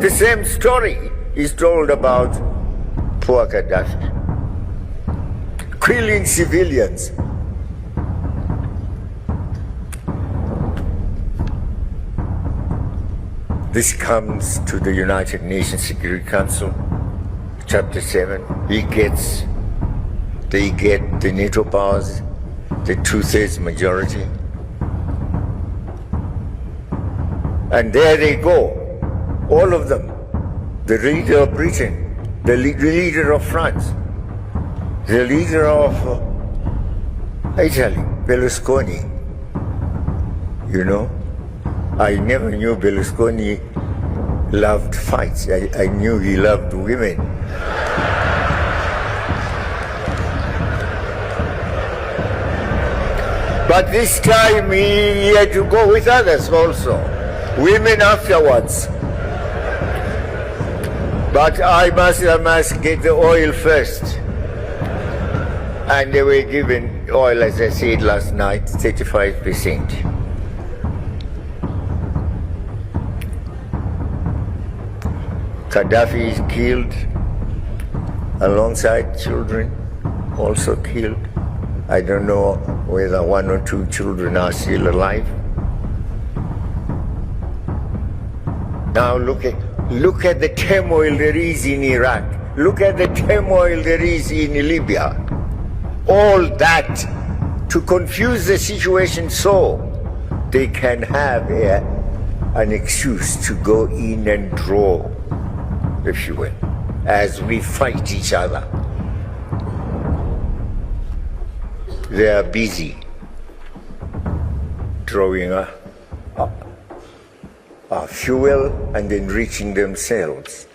The same story is told about poor Gaddafi, killing civilians. This comes to the United Nations Security Council, Chapter 7. They get the NATO powers, the 2/3 majority. And there they go, all of them. The leader of Britain, the leader of France, the leader of Italy, Berlusconi. You know, I never knew Berlusconi loved fights. I knew he loved women. But this time he had to go with others also, women afterwards. But I must get the oil first. And they were given oil, as I said last night, 35%. Gaddafi is killed, alongside children, also killed. I don't know whether 1 or 2 children are still alive. Now look at the turmoil there is in Iraq. Look at the turmoil there is in Libya. All that to confuse the situation so they can have an excuse to go in and draw the fuel as we fight each other. They are busy drawing fuel and enriching themselves.